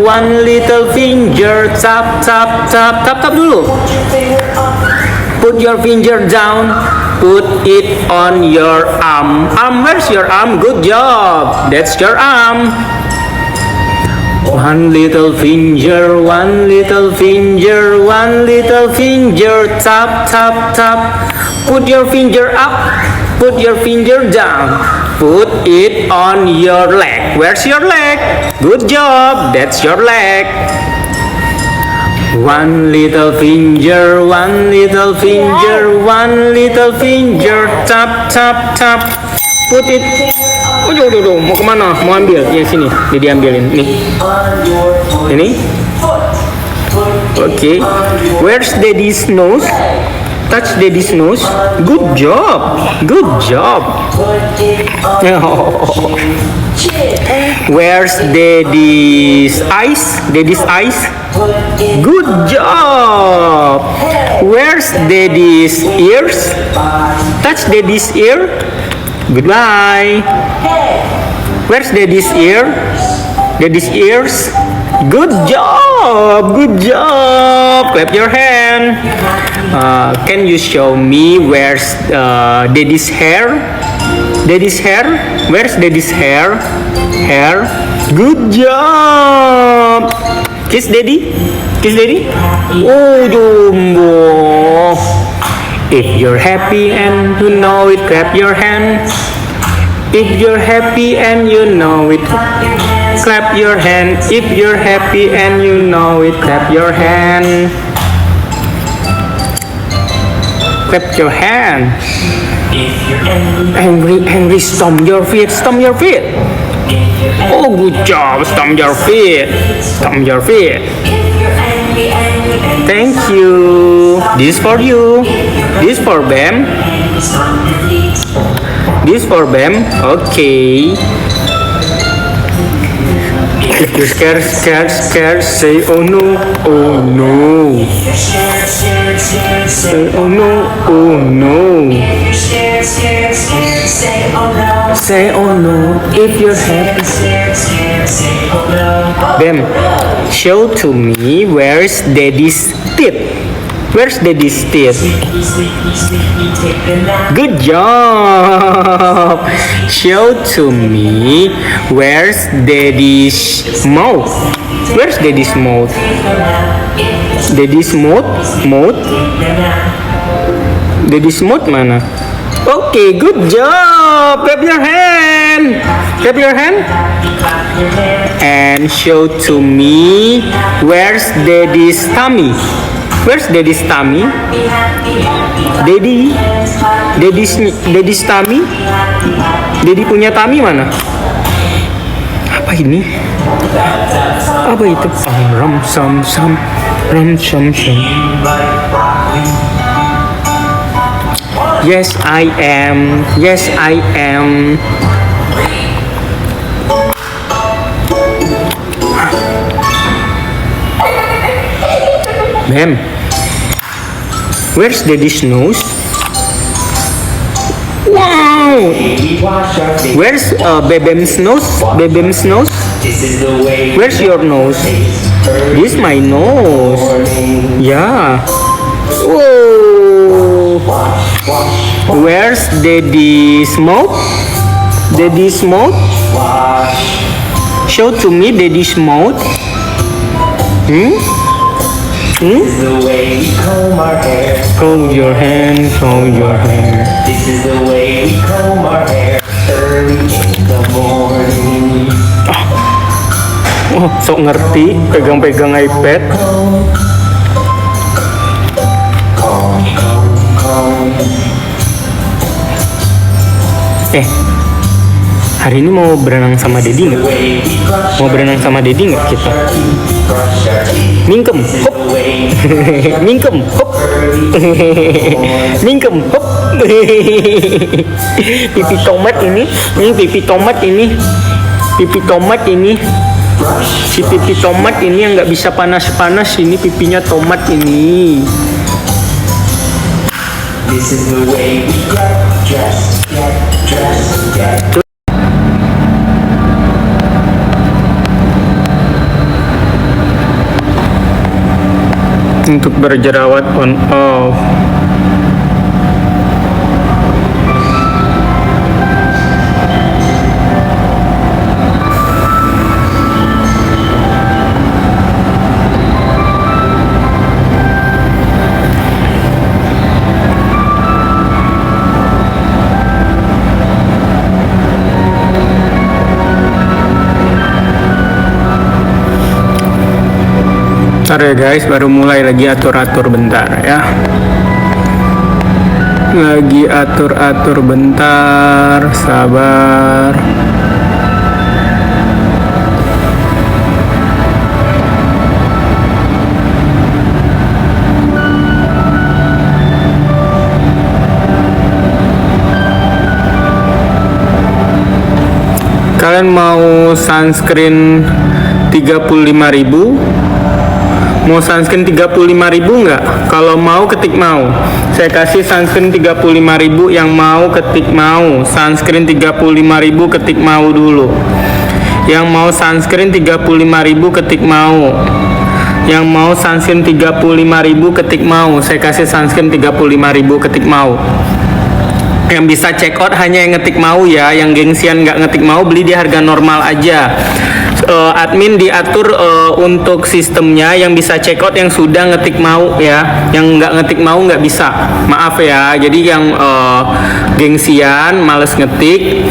one little finger, tap tap tap tap tap dulu. Put your finger down, put it on your arm. Arm, where's your arm? Good job, that's your arm. One little finger, one little finger, one little finger, tap tap tap. Put your finger up, put your finger down, put it on your leg. Where's your leg? Good job, that's your leg. One little finger, one little finger, one little finger, tap tap tap. Put it. Oh, jauh, mau kemana? Mau ambil? Ya sini, diambilin. Nih. Ini. Okay. Where's daddy's nose? Touch daddy's nose. Good job. Good job. Where's daddy's eyes? Daddy's eyes. Good job. Where's daddy's ears? Touch daddy's ear. Goodbye. Where's daddy's ear? Daddy's ears. Good job. Good job. Clap your hand. Can you show me where's daddy's hair? Daddy's hair? Where's daddy's hair? Hair. Good job. Kiss daddy. Kiss daddy. Oh, jumbo. If you're happy and you know it, clap your hand. If you're happy and you know it, clap your hand. If you're happy and you know it, clap your hand. Clap your hand. Angry, stomp your feet, stomp your feet. Oh, good job, stomp your feet, stomp your feet. Thank you. This for you. This for Bam. This for Bam. Okay. If you're scared, say oh no, oh no. Say oh no, oh no. Say oh no if you're happy. Bam, show to me where's daddy's teeth. Where's daddy's teeth? Good job. Show to me where's daddy's mouth. Where's daddy's mouth? Daddy's mouth? Mouth? Daddy's mouth mana? Okay, good job. Clap your hand. Clap your hand. And show to me where's daddy's tummy. Where's daddy's tummy? Daddy's tummy? Daddy punya tummy mana? Apa ini? Apa itu? Ram sam sam, ram sam sam. Yes, I am. Yes, I am. Bam. Where's daddy's nose? Wow. Where's Bebem's nose? Bebem's nose? Where's your nose? This is my nose. Yeah. Whoa. Where's daddy's mouth? Daddy's mouth? Show to me daddy's mouth. This is the way we comb our hair. Comb your hand, comb your hair. This is the way we comb our hair early in the morning. Oh, sok ngerti, pegang-pegang iPad. Hari ini mau berenang sama Dedi nggak? Mau berenang sama Dedi nggak kita? Mingkem, hop. Mingkem, hop. Mingkem, hop. Pipi tomat ini pipi tomat ini. Pipi tomat ini. Si pipi tomat ini yang nggak bisa panas-panas, ini pipinya tomat ini. This is the way we get dressed. untuk berjerawat on off. Bentar ya guys, baru mulai lagi atur-atur bentar ya. Lagi atur-atur bentar, sabar. Kalian mau sunscreen 35.000? Mau sunscreen 35.000 nggak? Kalau mau ketik mau. Saya kasih sunscreen 35.000 yang mau ketik mau. Sunscreen 35.000 ketik mau dulu. Yang mau sunscreen 35.000 ketik mau. Yang mau sunscreen 35.000 ketik mau. Saya kasih sunscreen 35.000 ketik mau. Yang bisa check out hanya yang ngetik mau ya. Yang gengsian nggak ngetik mau beli di harga normal aja. Admin diatur untuk sistemnya yang bisa check out yang sudah ngetik mau ya, yang nggak ngetik mau nggak bisa, maaf ya. Jadi yang gengsian males ngetik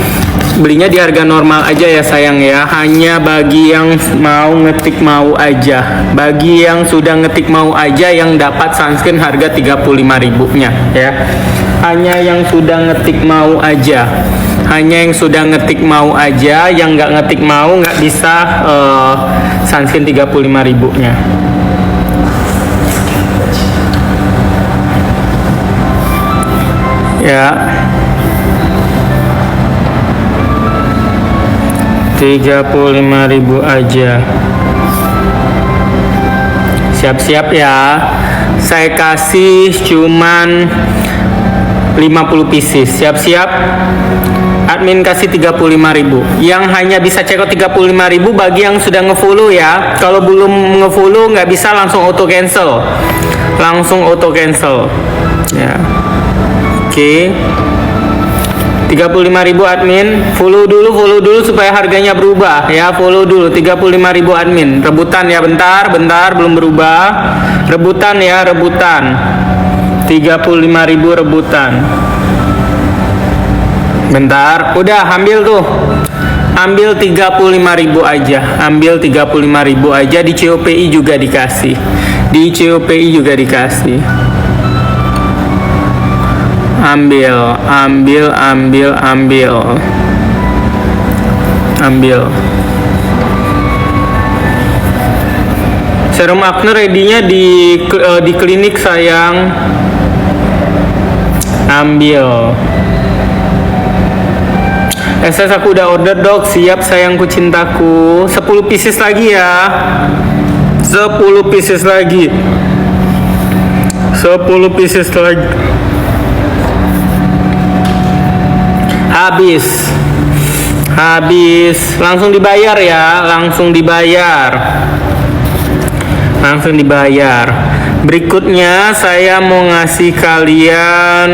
belinya di harga normal aja ya sayang ya, hanya bagi yang mau ngetik mau aja, bagi yang sudah ngetik mau aja yang dapat sunscreen harga 35.000 nya ya, hanya yang sudah ngetik mau aja. Hanya yang sudah ngetik mau aja, yang nggak ngetik mau nggak bisa sunscreen 35.000 nya. Ya, 35.000 aja. Siap-siap ya. Saya kasih cuman 50 pieces. Siap-siap. Admin kasih 35.000. Yang hanya bisa check out 35.000 bagi yang sudah ngefollow ya. Kalau belum ngefollow nggak bisa, langsung auto cancel. Langsung auto cancel. Ya. Oke. 35.000 admin. Follow dulu supaya harganya berubah ya. Follow dulu 35.000 admin. Rebutan ya, bentar belum berubah. Rebutan ya, rebutan. 35.000 rebutan. Bentar, udah ambil tuh. Ambil 35.000 aja. Ambil 35.000 aja, di COPI juga dikasih. Di COPI juga dikasih. Ambil. Serum acne ready-nya di klinik sayang. Ambil. SS aku udah order dok, siap sayangku cintaku. 10 pieces lagi ya. 10 pieces lagi. 10 pieces lagi. Habis. Langsung dibayar ya, langsung dibayar. Berikutnya saya mau ngasih kalian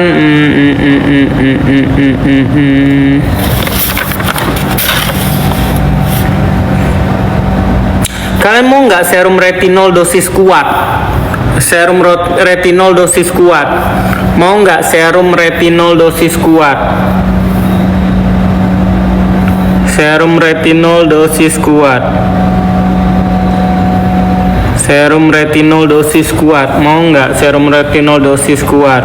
kalian mau nggak serum retinol dosis kuat? Serum retinol dosis kuat. Mau nggak serum retinol dosis kuat? Serum retinol dosis kuat. Serum retinol dosis kuat. Mau nggak serum retinol dosis kuat?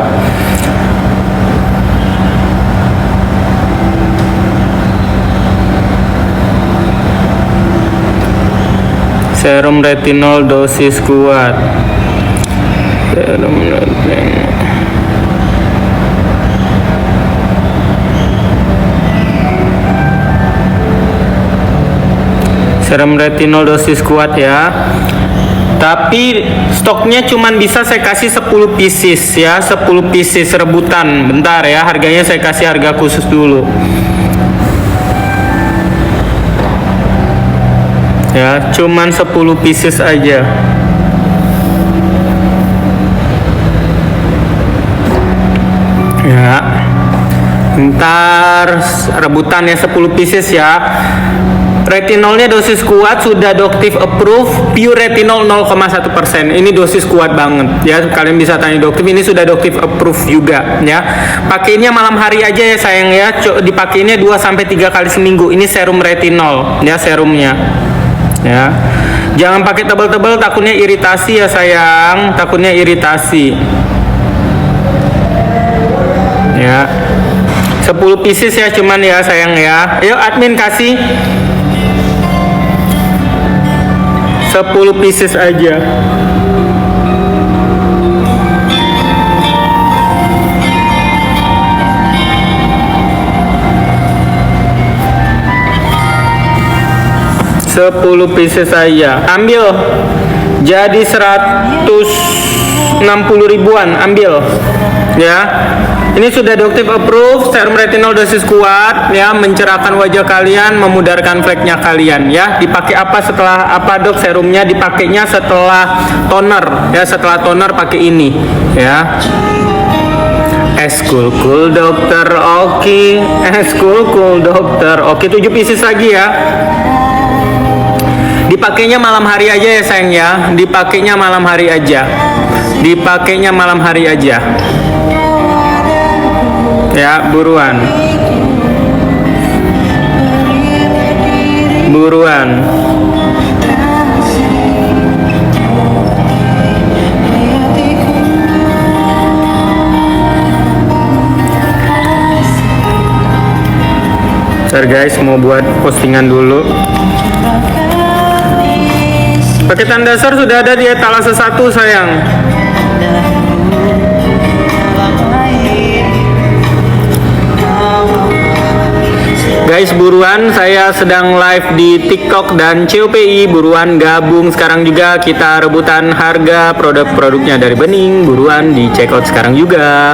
Serum retinol dosis kuat. Serum retinol. Serum retinol dosis kuat ya. Tapi stoknya cuman bisa saya kasih 10 pieces ya, 10 pieces rebutan. Bentar ya, harganya saya kasih harga khusus dulu. Ya, cuman 10 pieces aja. Ntar rebutan ya 10 pieces ya. Retinolnya dosis kuat, sudah dokter approve, pure retinol 0,1%. Ini dosis kuat banget ya. Kalian bisa tanya dokter, ini sudah dokter approve juga ya. Pakainya malam hari aja ya sayang ya. Dipakainya 2 sampai 3 kali seminggu. Ini serum retinol ya, serumnya. Ya. Jangan pakai tebal-tebal, takutnya iritasi ya sayang, takutnya iritasi. Ya. 10 pieces ya cuman ya sayang ya. Yuk admin kasih 10 pieces aja. Sepuluh pieces aja. Ambil. Jadi 160 ribuan. Ambil. Ya. Ini sudah dokter approve, serum retinol dosis kuat ya, mencerahkan wajah kalian, memudarkan fleknya kalian ya. Dipakai apa setelah apa dok? Serumnya dipakainya setelah toner ya, setelah toner pakai ini ya. Cool dokter, oke. Cool dokter, oke. 7 pieces lagi ya. Dipakainya malam hari aja ya sayang ya. Dipakainya malam hari aja. Dipakainya malam hari aja. Ya, buruan. Buruan. Bentar guys, mau buat postingan dulu. Paketan dasar sudah ada di etalase 1 sayang. Guys buruan, saya sedang live di TikTok dan COPI. Buruan gabung sekarang juga, kita rebutan harga produk-produknya dari Bening. Buruan di check out sekarang juga.